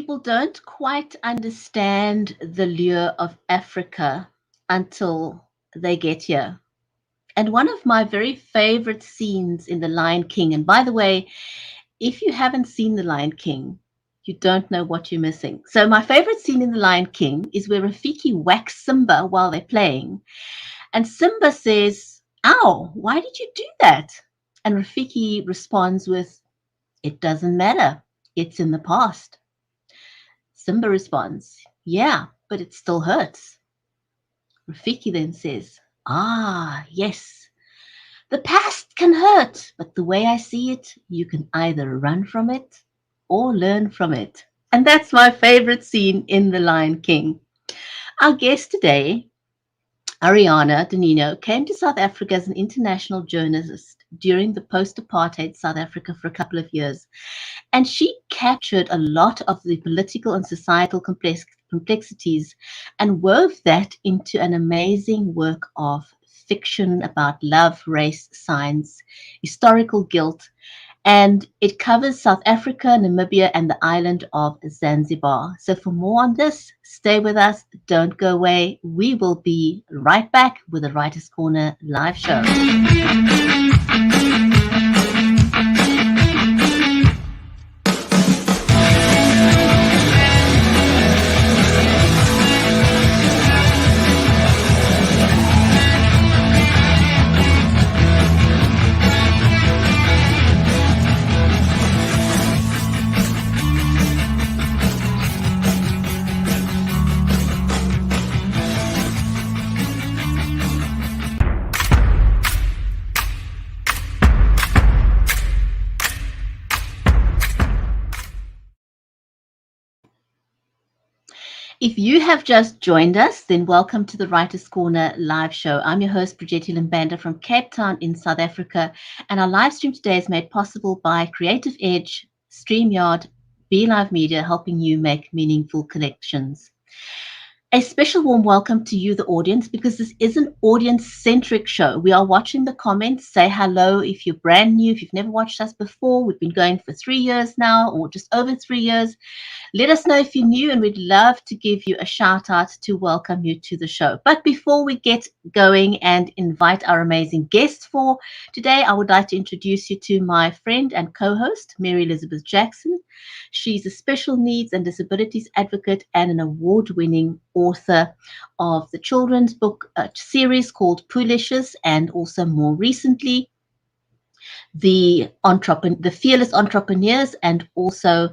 people don't quite understand the lure of Africa until they get here. And one of my very favorite scenes in The Lion King, and by the way, if you haven't seen The Lion King, you don't know what you're missing. So my favorite scene in The Lion King is where Rafiki whacks Simba while they're playing. And Simba says, "Ow, why did you do that?" And Rafiki responds with, "It doesn't matter. It's in the past." Simba responds, "Yeah, but it still hurts." Rafiki then says, "Ah, yes. The past can hurt, but the way I see it, you can either run from it or learn from it." And that's my favorite scene in The Lion King. Our guest today, Arianna Dagnino, came to South Africa as an international journalist during the post-apartheid South Africa for a couple of years. And she captured a lot of the political and societal complexities and wove that into an amazing work of fiction about love, race, science, historical guilt, and it covers South Africa, Namibia, and the island of Zanzibar. So for more on this, stay with us, don't go away. We will be right back with the Writers' Corner live show. If you have just joined us, then welcome to the Writers' Corner live show. I'm your host, Bridgetti Limbanda from Cape Town in South Africa, and our live stream today is made possible by Creative Edge, StreamYard, BeLive Media, helping you make meaningful connections. A special warm welcome to you, the audience, because this is an audience-centric show. We are watching the comments. Say hello if you're brand new, if you've never watched us before. We've been going for 3 years now, or just over 3 years. Let us know if you're new, and we'd love to give you a shout out to welcome you to the show. But before we get going and invite our amazing guests for today, I would like to introduce you to my friend and co-host, Mary Elizabeth Jackson. She's a special needs and disabilities advocate and an award-winning author of the children's book series called Poolicious, and also more recently, the Fearless Entrepreneurs, and also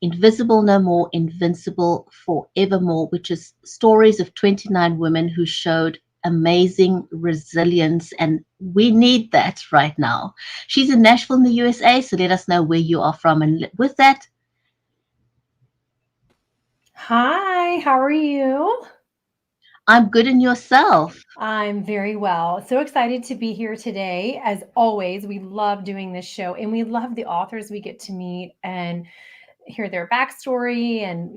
Invisible No More, Invincible Forevermore, which is stories of 29 women who showed amazing resilience, and we need that right now. She's in Nashville in the USA, so let us know where you are from. And with that, hi, how are you? I'm good, and yourself? I'm very well. So excited to be here today. As always, we love doing this show and we love the authors we get to meet and hear their backstory and,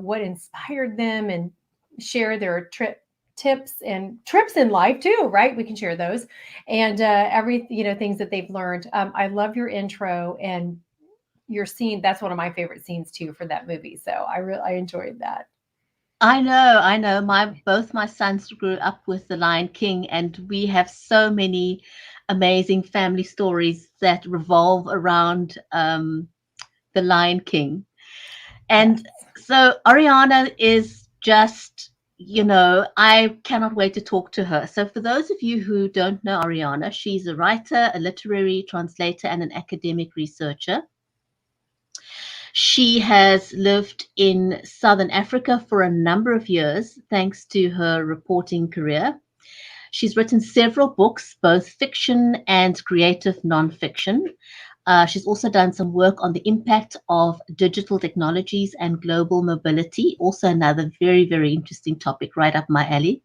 what inspired them and share their tips and trips in life too, right? We can share those and things that they've learned. I love your intro and your scene. That's one of my favorite scenes too for that movie. So I enjoyed that. I know. Both my sons grew up with The Lion King, and we have so many amazing family stories that revolve around The Lion King. And Yes. so Arianna is just, I cannot wait to talk to her. So for those of you who don't know Arianna, she's a writer, a literary translator, and an academic researcher. She has lived in Southern Africa for a number of years, thanks to her reporting career. She's written several books, both fiction and creative nonfiction. She's also done some work on the impact of digital technologies and global mobility, also another very, very interesting topic right up my alley.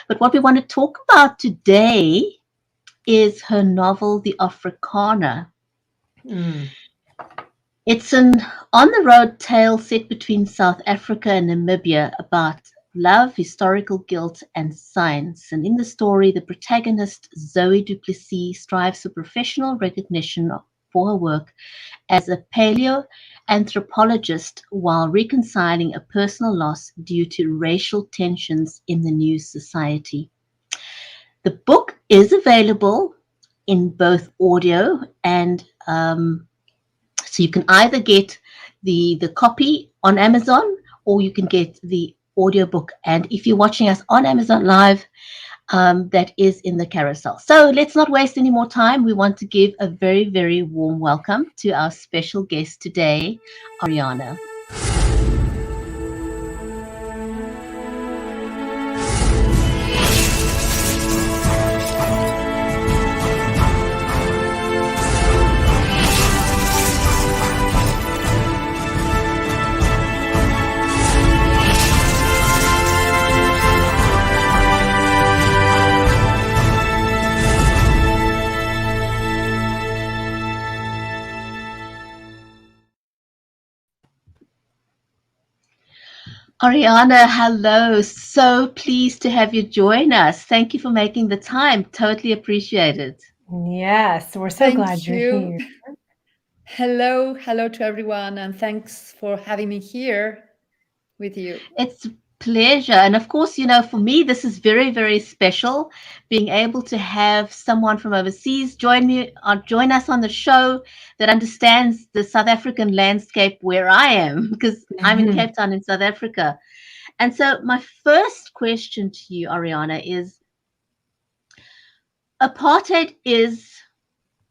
But what we want to talk about today is her novel, The Afrikaner. Mm. It's an on-the-road tale set between South Africa and Namibia about love, historical guilt, and science. And in the story, the protagonist, Zoe Du Plessis, strives for professional recognition for her work as a paleoanthropologist while reconciling a personal loss due to racial tensions in the new society. The book is available in both audio and so you can either get the copy on Amazon or you can get the audiobook. And if you're watching us on Amazon Live, that is in the carousel. So let's not waste any more time. We want to give a very, very warm welcome to our special guest today, Arianna. Arianna, hello. So pleased to have you join us. Thank you for making the time. Totally appreciate it. Yes, we're so glad Thank you're you. here. Hello to everyone, and thanks for having me here with you. It's a pleasure. And of course, for me, this is very, very special being able to have someone from overseas join us on the show that understands the South African landscape where I am, because I'm in Cape Town in South Africa. And so my first question to you, Arianna, is apartheid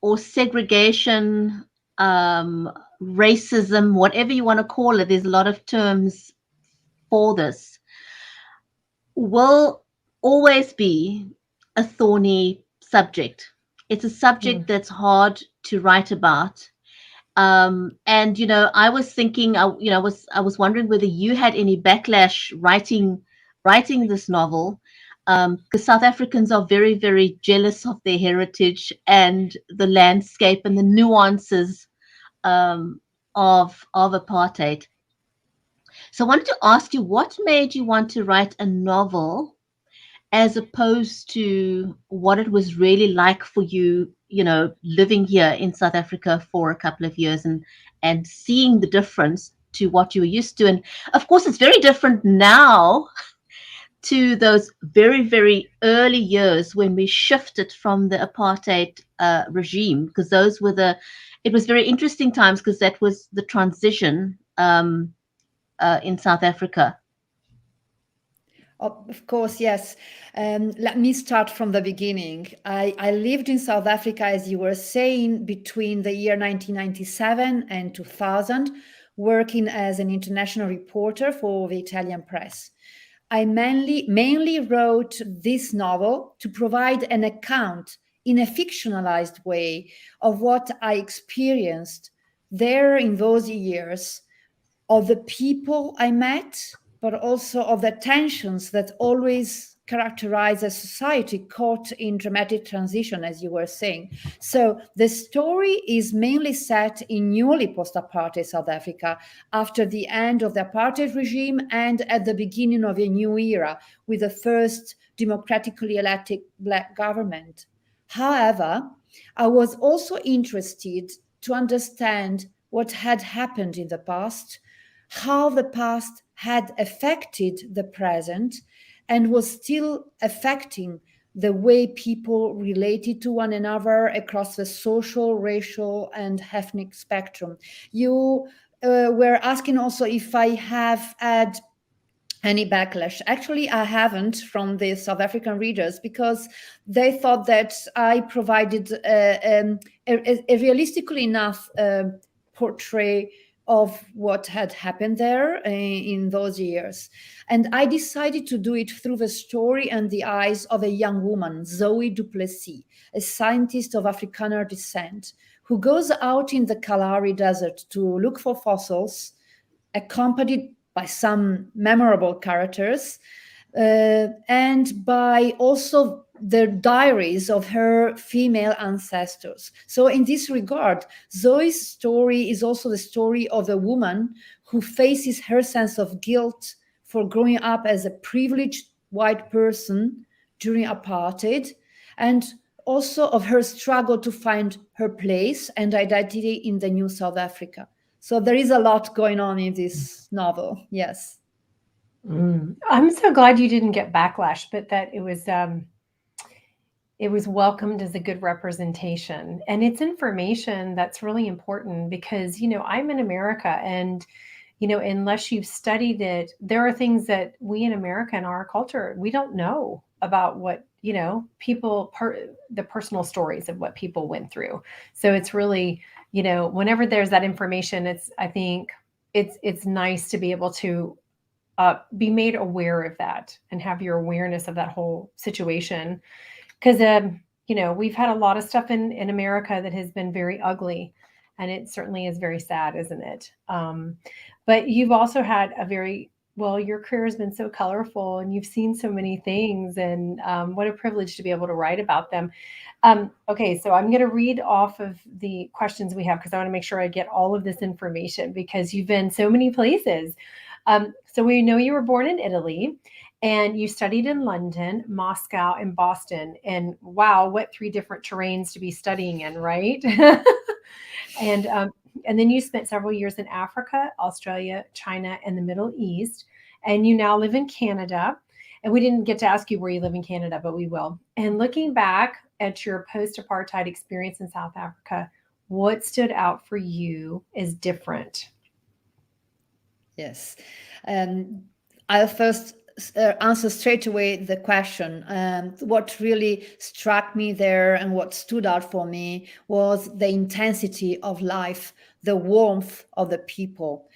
or segregation, racism, whatever you want to call it, there's a lot of terms for this, will always be a thorny subject. It's a subject that's hard to write about. And I was thinking, I was wondering whether you had any backlash writing this novel, because South Africans are very, very jealous of their heritage and the landscape and the nuances of apartheid. So I wanted to ask you, what made you want to write a novel as opposed to what it was really like for you, living here in South Africa for a couple of years and seeing the difference to what you were used to. And of course, it's very different now to those very, very early years when we shifted from the apartheid regime, because it was very interesting times because that was the transition in South Africa. Of course, yes. Let me start from the beginning. I lived in South Africa, as you were saying, between the year 1997 and 2000, working as an international reporter for the Italian press. I mainly wrote this novel to provide an account in a fictionalized way of what I experienced there in those years, of the people I met, but also of the tensions that always characterize a society caught in dramatic transition, as you were saying. So the story is mainly set in newly post-apartheid South Africa, after the end of the apartheid regime and at the beginning of a new era with the first democratically elected Black government. However, I was also interested to understand what had happened in the past, how the past had affected the present and was still affecting the way people related to one another across the social, racial, and ethnic spectrum. You were asking also if I have had any backlash. Actually, I haven't, from the South African readers, because they thought that I provided a realistically enough portray of what had happened there in those years. And I decided to do it through the story and the eyes of a young woman, Zoe Du Plessis, a scientist of Afrikaner descent, who goes out in the Kalahari Desert to look for fossils, accompanied by some memorable characters, and by also the diaries of her female ancestors. So in this regard, Zoe's story is also the story of a woman who faces her sense of guilt for growing up as a privileged white person during apartheid, and also of her struggle to find her place and identity in the new South Africa. So there is a lot going on in this novel. Yes. I'm so glad you didn't get backlash, but that it was welcomed as a good representation. And it's information that's really important because, I'm in America and, unless you've studied it, there are things that we in America and our culture, we don't know about what, the personal stories of what people went through. So it's really, whenever there's that information, I think it's nice to be able to be made aware of that and have your awareness of that whole situation. Because, we've had a lot of stuff in America that has been very ugly, and it certainly is very sad, isn't it? But you've also had your career has been so colorful and you've seen so many things, and what a privilege to be able to write about them. Okay, so I'm going to read off of the questions we have because I want to make sure I get all of this information because you've been so many places. So we know you were born in Italy. And you studied in London, Moscow, and Boston. And wow, what 3 different terrains to be studying in, right? and then you spent several years in Africa, Australia, China, and the Middle East. And you now live in Canada. And we didn't get to ask you where you live in Canada, but we will. And looking back at your post-apartheid experience in South Africa, what stood out for you as different? Yes. I'll first answer straight away the question. What really struck me there and what stood out for me was the intensity of life, the warmth of the people.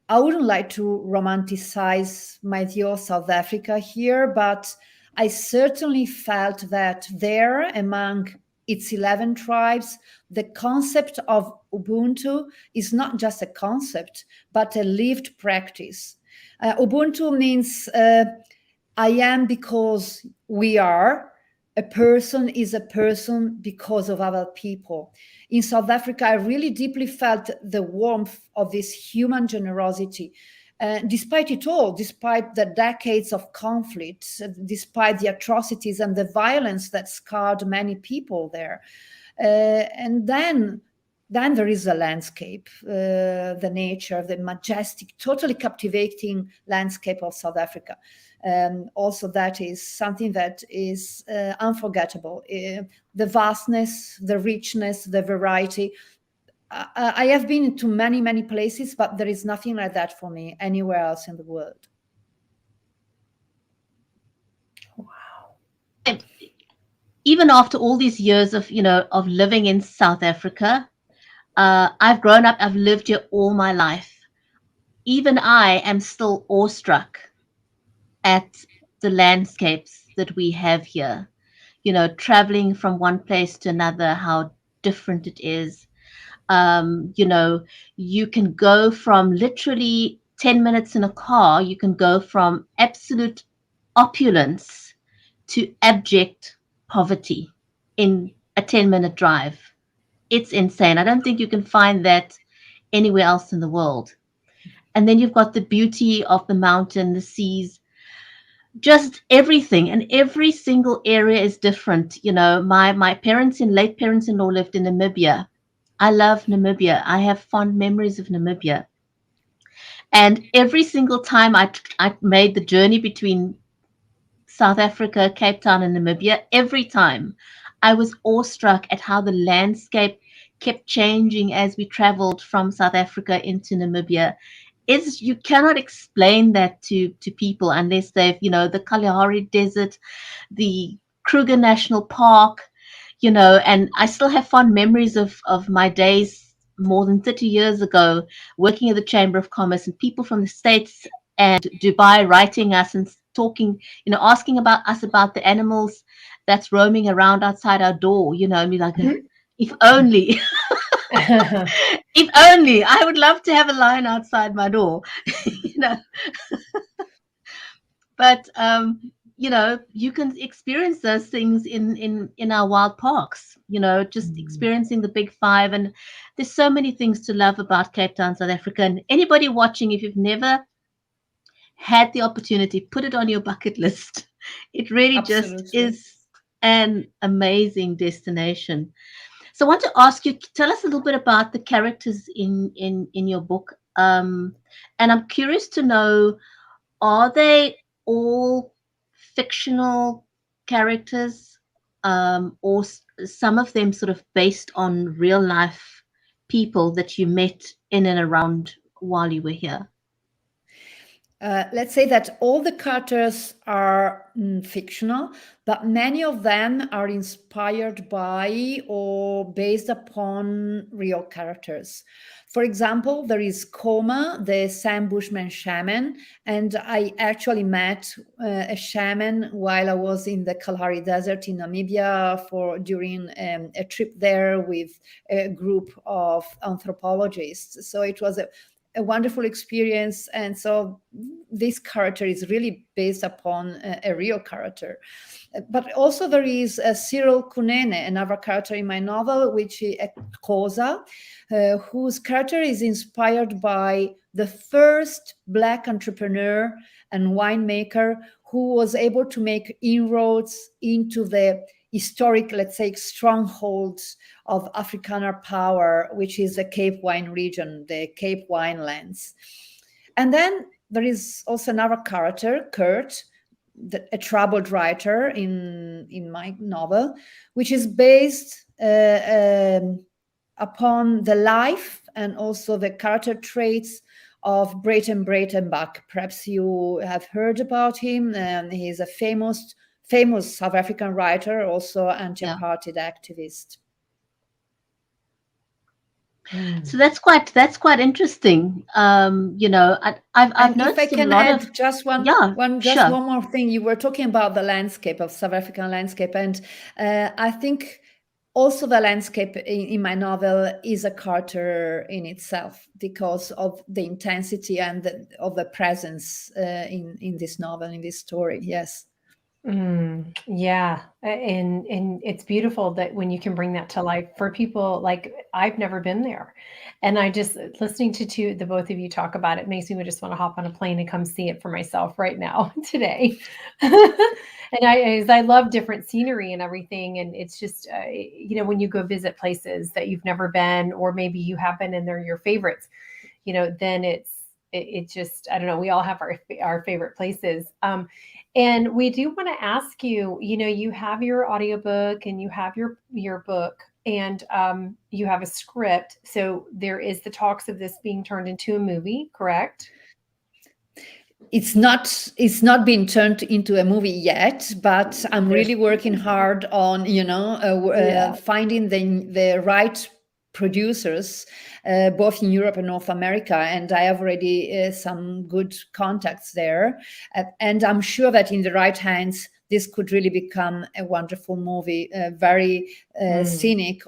I wouldn't like to romanticize my view of South Africa here, but I certainly felt that there, among its 11 tribes, the concept of Ubuntu is not just a concept, but a lived practice. Ubuntu means I am because we are. A person is a person because of other people. In South Africa, I really deeply felt the warmth of this human generosity. Despite it all, despite the decades of conflict, despite the atrocities and the violence that scarred many people there. And then there is the landscape, the nature, the majestic, totally captivating landscape of South Africa. Also, that is something that is unforgettable. The vastness, the richness, the variety. I have been to many, many places, but there is nothing like that for me anywhere else in the world. Wow. Even after all these years of, of living in South Africa, I've grown up, I've lived here all my life. Even I am still awestruck at the landscapes that we have here. Traveling from one place to another, how different it is. You can go from literally 10 minutes in a car, you can go from absolute opulence to abject poverty in a 10-minute drive. It's insane. I don't think you can find that anywhere else in the world. And then you've got the beauty of the mountain, the seas, just everything. And every single area is different. My late parents-in-law lived in Namibia. I love Namibia. I have fond memories of Namibia. And every single time I made the journey between South Africa, Cape Town, and Namibia, every time I was awestruck at how the landscape kept changing as we traveled from South Africa into Namibia. You cannot explain that to people unless they've, the Kalahari Desert, the Kruger National Park, and I still have fond memories of my days more than 30 years ago working at the Chamber of Commerce and people from the States and Dubai writing us and talking, asking about us, about the animals that's roaming around outside our door, and be like, if only, if only, I would love to have a lion outside my door, But you can experience those things in our wild parks, just experiencing the big five. And there's so many things to love about Cape Town, South Africa. And anybody watching, if you've never had the opportunity, put it on your bucket list. It really Absolutely. just is an amazing destination. So I want to ask you, tell us a little bit about the characters in your book. And I'm curious to know, are they all fictional characters, or some of them sort of based on real life people that you met in and around while you were here? Let's say that all the characters are fictional, but many of them are inspired by or based upon real characters. For example, there is Koma, the Sam Bushman shaman, and I actually met a shaman while I was in the Kalahari Desert in Namibia during a trip there with a group of anthropologists. So it was a wonderful experience, and so this character is really based upon a real character. But also there is Cyril Kunene, another character in my novel, which is Koza, whose character is inspired by the first Black entrepreneur and winemaker who was able to make inroads into the historic, let's say, strongholds of Afrikaner power, which is the Cape Wine region, the Cape Winelands. And then there is also another character, Kurt, a troubled writer in my novel, which is based upon the life and also the character traits of Brayton Braytenbach. Perhaps you have heard about him. He's a famous South African writer, also anti-apartheid activist. So that's quite interesting. I've noticed if I can add just one sure. more thing. You were talking about the landscape of South African landscape, and I think also the landscape in my novel is a character in itself because of the intensity and of the presence in this novel, in this story. Yes. Yeah, and it's beautiful that when you can bring that to life for people. Like, I've never been there, and I just listening to the both of you talk about it makes me just want to hop on a plane and come see it for myself right now today. And I love different scenery and everything, and it's just when you go visit places that you've never been, or maybe you have been and they're your favorites, then it just, I don't know, we all have our favorite places. And we do want to ask you, you have your audiobook and you have your book, and you have a script. So there is the talks of this being turned into a movie, correct? It's not been turned into a movie yet, but I'm really working hard on finding the right producers, both in Europe and North America, and I have already some good contacts there, and I'm sure that in the right hands this could really become a wonderful movie, very scenic,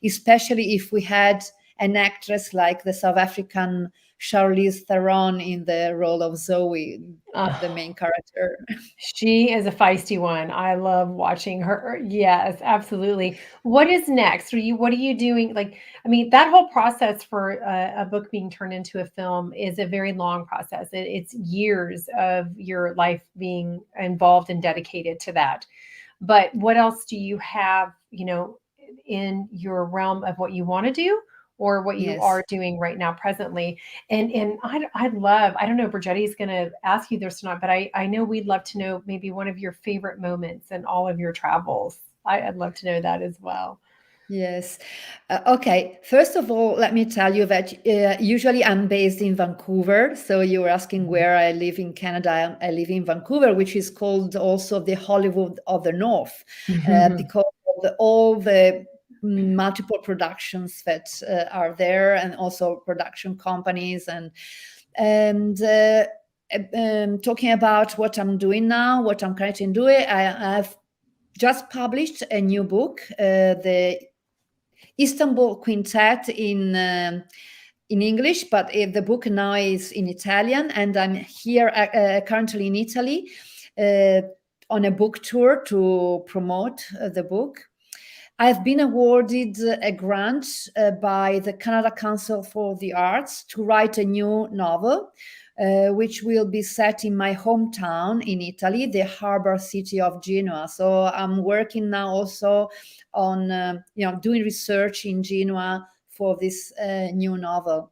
especially if we had an actress like the South African Charlize Theron in the role of Zoe, the main character. She is a feisty one. I love watching her. Yes, absolutely. What is next? What are you doing? Like, I mean, that whole process for a book being turned into a film is a very long process. It's years of your life being involved and dedicated to that. But what else do you have, in your realm of what you want to do, or what you are doing right now presently? And I'd love, I don't know, Brigetti's going to ask you this or not, but I know we'd love to know maybe one of your favorite moments in all of your travels. I'd love to know that as well. Yes. Okay. First of all, let me tell you that usually I'm based in Vancouver. So you were asking where I live in Canada. I live in Vancouver, which is called also the Hollywood of the North, because of all the multiple productions that are there, and also production companies, and talking about what I'm doing now, what I'm currently doing. I've just published a new book, the Istanbul Quintet in English, but the book now is in Italian, and I'm here currently in Italy on a book tour to promote the book. I've been awarded a grant by the Canada Council for the Arts to write a new novel, which will be set in my hometown in Italy, the harbor city of Genoa. So I'm working now also on doing research in Genoa for this new novel.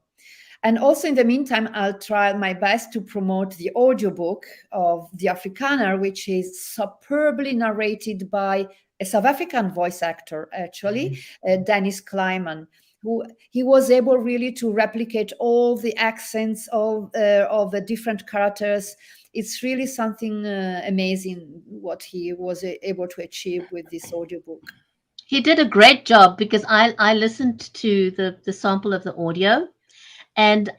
And also in the meantime, I'll try my best to promote the audiobook of The Afrikaner, which is superbly narrated by a South African voice actor, actually, Dennis Kleiman, who he was able really to replicate all the accents of the different characters. It's really something amazing what he was able to achieve with this audiobook. He did a great job because I listened to the sample of the audio, and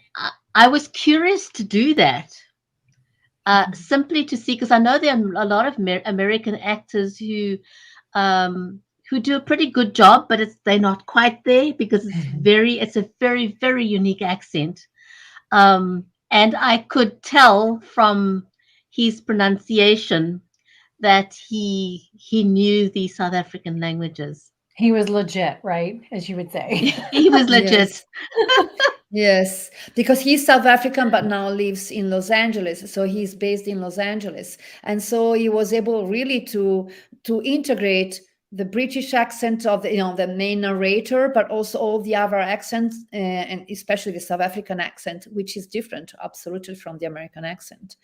I was curious to do that, simply to see, because I know there are a lot of American actors who do a pretty good job, but they're not quite there because it's a very, very unique accent. And I could tell from his pronunciation that he knew the South African languages. He was legit, right? As you would say. He was legit. Yes. Yes, because he's South African but now lives in Los Angeles. So he's based in Los Angeles. And so he was able really to integrate the British accent of the main narrator, but also all the other accents, and especially the South African accent, which is different absolutely from the American accent.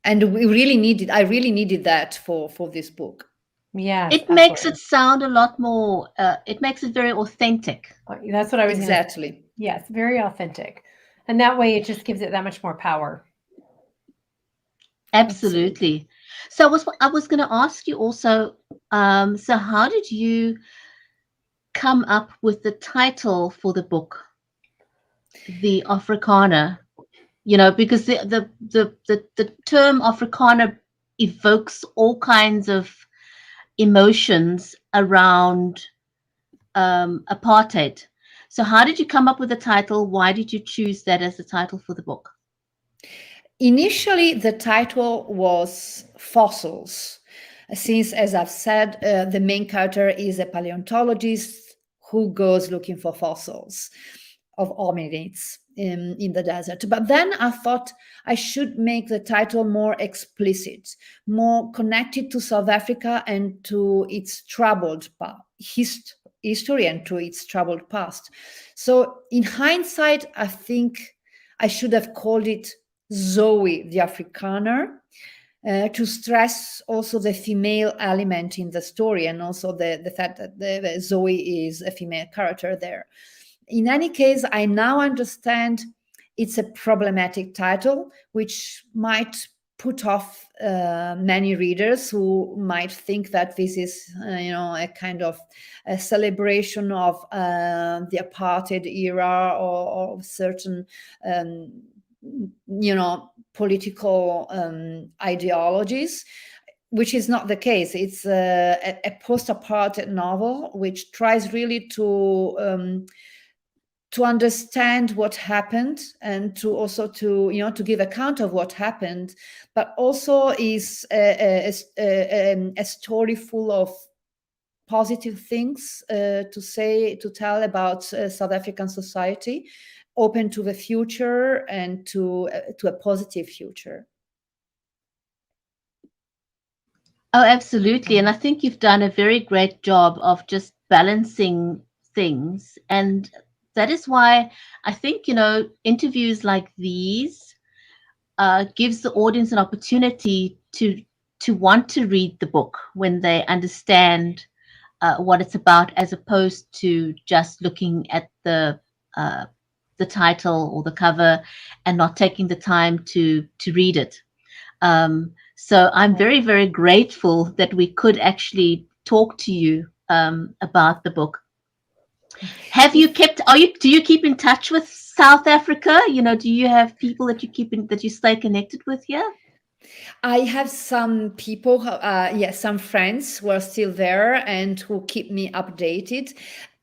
And I really needed that for this book. Yes, It makes it sound a lot more, it makes it very authentic. That's what I was exactly. Yes, very authentic. And that way it just gives it that much more power. Absolutely. So I was going to ask you also, so how did you come up with the title for the book, The Afrikaner? Because the term Afrikaner evokes all kinds of emotions around apartheid. So how did you come up with the title? Why did you choose that as the title for the book? Initially, the title was Fossils, since, as I've said, the main character is a paleontologist who goes looking for fossils of hominids in the desert. But then I thought I should make the title more explicit, more connected to South Africa and to its troubled history and to its troubled past. So in hindsight, I think I should have called it Zoe the Afrikaner, to stress also the female element in the story, and also the fact that the Zoe is a female character there. In any case, I now understand it's a problematic title, which might put off many readers who might think that this is, a kind of a celebration of the apartheid era or certain, political ideologies, which is not the case. It's a post-apartheid novel which tries really to understand what happened and to also to give account of what happened, but also is a story full of positive things to tell about South African society, open to the future and to a positive future. Oh, absolutely. And I think you've done a very great job of just balancing things. And that is why I think, interviews like these gives the audience an opportunity to want to read the book when they understand what it's about, as opposed to just looking at the title or the cover and not taking the time to read it. So I'm very, very grateful that we could actually talk to you about the book. Do you keep in touch with South Africa? Do you have people that you stay connected with here? I have some people, some friends who are still there and who keep me updated.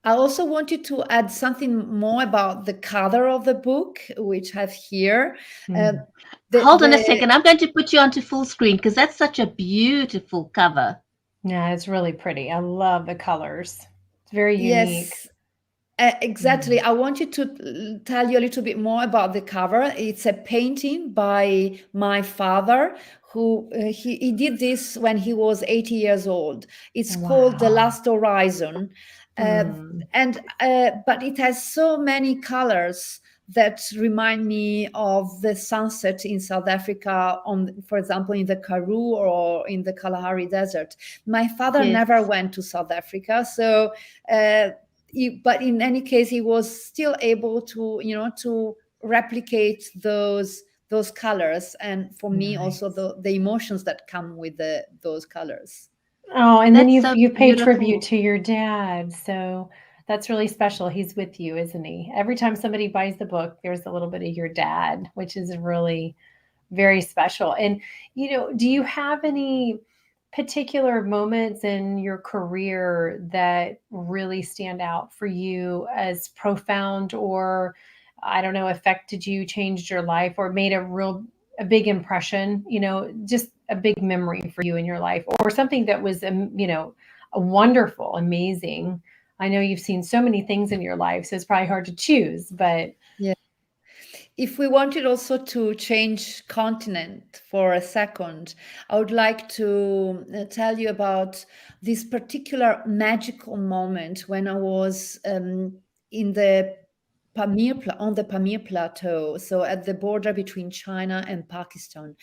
I also wanted to add something more about the cover of the book, which I have here. Hold on a second. I'm going to put you onto full screen because that's such a beautiful cover. Yeah, it's really pretty. I love the colors. It's very unique. Yes. Exactly. I want you to tell you a little bit more about the cover. It's a painting by my father, who he did this when he was 80 years old. It's called The Wow. Last Horizon, Mm. and but it has so many colors that remind me of the sunset in South Africa, on, for example, in the Karoo or in the Kalahari Desert. My father never Yes. went to South Africa, so. But in any case, he was still able to, to replicate those colors, and for me also Nice. the emotions that come with those colors. Oh, and then That's you've so you paid tribute beautiful. to your dad, so that's really special. He's with you, isn't he? Every time somebody buys the book, there's a little bit of your dad, which is really very special. And, do you have any particular moments in your career that really stand out for you as profound, or I don't know, affected you, changed your life, or made a big impression, just a big memory for you in your life, or something that was, a wonderful, amazing. I know you've seen so many things in your life, so it's probably hard to choose, but Yeah. If we wanted also to change continent for a second, I would like to tell you about this particular magical moment when I was in the on the Pamir Plateau, so at the border between China and Pakistan.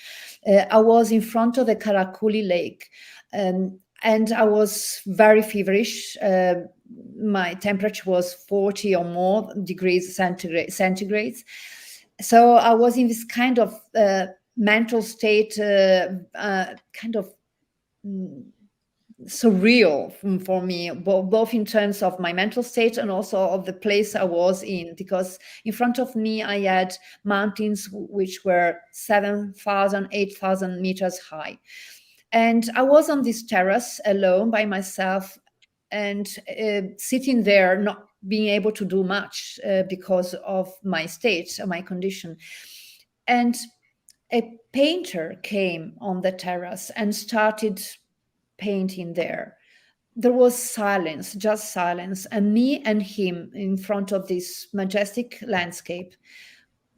I was in front of the Karakuli Lake, and I was very feverish. My temperature was 40 or more degrees centigrade. So I was in this kind of mental state, kind of mm, surreal for me, both in terms of my mental state and also of the place I was in, because in front of me I had mountains which were 7,000, 8,000 meters high. And I was on this terrace alone by myself, and sitting there, not being able to do much because of my state, my condition. And a painter came on the terrace and started painting there. There was silence, just silence, and me and him in front of this majestic landscape.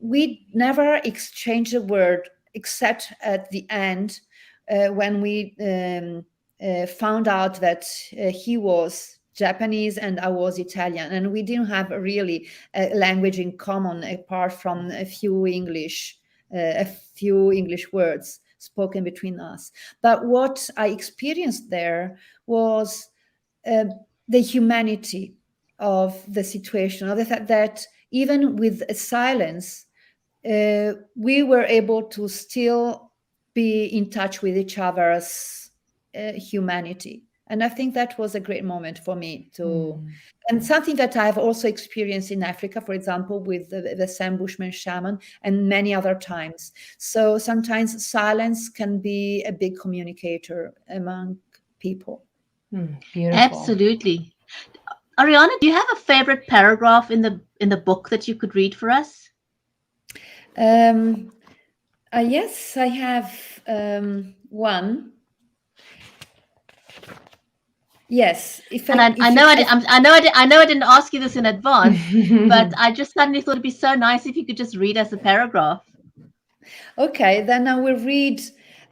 We never exchanged a word except at the end, when we found out that he was Japanese and I was Italian, and we didn't have really a language in common apart from a few English words spoken between us. But what I experienced there was uh, the humanity of the situation, of the fact that even with a silence, we were able to still be in touch with each other's humanity. And I think that was a great moment for me to, mm, and something that I've also experienced in Africa, for example, with the Sam Bushman shaman and many other times. So sometimes silence can be a big communicator among people. beautiful. Absolutely. Ariana, do you have a favorite paragraph in the book that you could read for us? Um, yes, I have one. Yes, And I if know you, I know I didn't ask you this in advance, but I just suddenly thought it'd be so nice if you could just read us a paragraph. okay, then I will read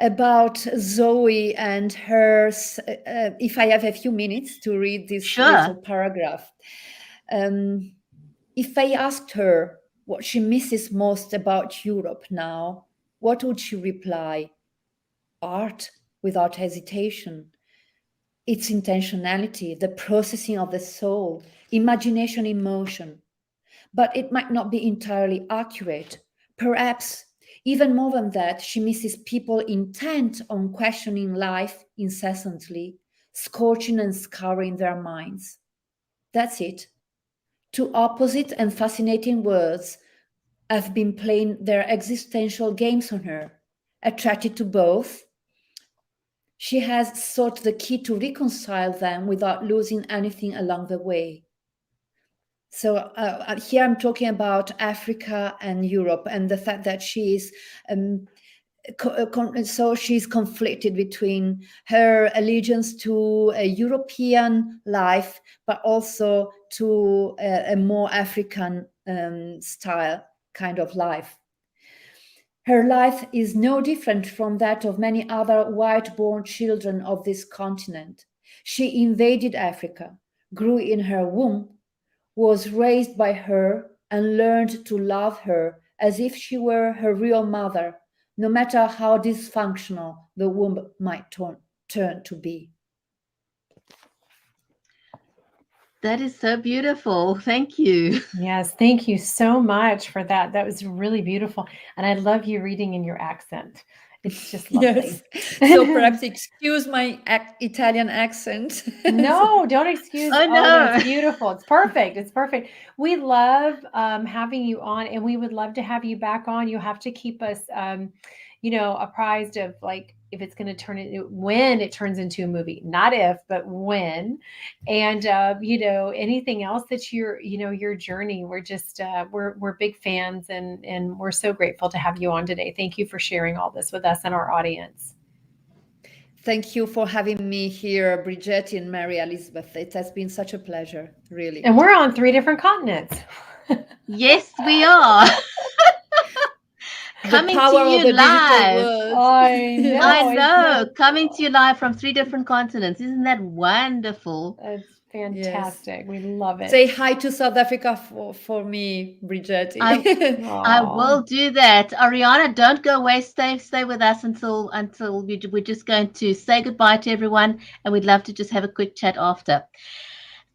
about Zoe and her. If I have a few minutes to read this little Sure. paragraph. Um, if I asked her what she misses most about Europe now, what would she reply? Art, without hesitation. Its intentionality, the processing of the soul, imagination in motion. But it might not be entirely accurate. Perhaps, even more than that, she misses people intent on questioning life incessantly, scorching and scouring their minds. That's it. Two opposite and fascinating words have been playing their existential games on her. Attracted to both, she has sought the key to reconcile them without losing anything along the way. So here I'm talking about Africa and Europe, and the fact that she is um, so she's conflicted between her allegiance to a European life, but also to a more African style kind of life. Her life is no different from that of many other white-born children of this continent. She invaded Africa, grew in her womb, was raised by her, and learned to love her as if she were her real mother, no matter how dysfunctional the womb might turn to be. That is so beautiful. Thank you. Yes, thank you so much for that. That was really beautiful. And I love you reading in your accent. It's just lovely. Yes. So perhaps excuse my Italian accent. No, don't excuse. Oh, Oh, no. no, it's beautiful. It's perfect. It's perfect. We love having you on, and we would love to have you back on. You have to keep us, apprised of like if it's going to when it turns into a movie, not if, but when, and anything else that your journey. We're just we're big fans, and we're so grateful to have you on today. Thank you for sharing all this with us and our audience. Thank you for having me here, Bridget and Mary Elizabeth. It has been such a pleasure, really. And we're on 3 different continents. Yes, we are. Coming to you live. I know. I know. Coming to you live from 3 different continents. Isn't that wonderful? It's fantastic. Yes. We love it. Say hi to South Africa for me, Bridget. I will do that. Arianna, don't go away. Stay with us until we're just going to say goodbye to everyone, and we'd love to just have a quick chat after.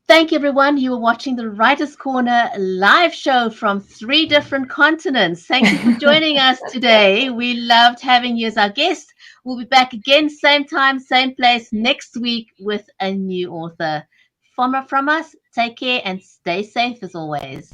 Thank you, everyone. You were watching the Writer's Corner live show from 3 different continents. Thank you for joining us today. We loved having you as our guest. We'll be back again, same time, same place next week with a new author. From us, take care and stay safe as always.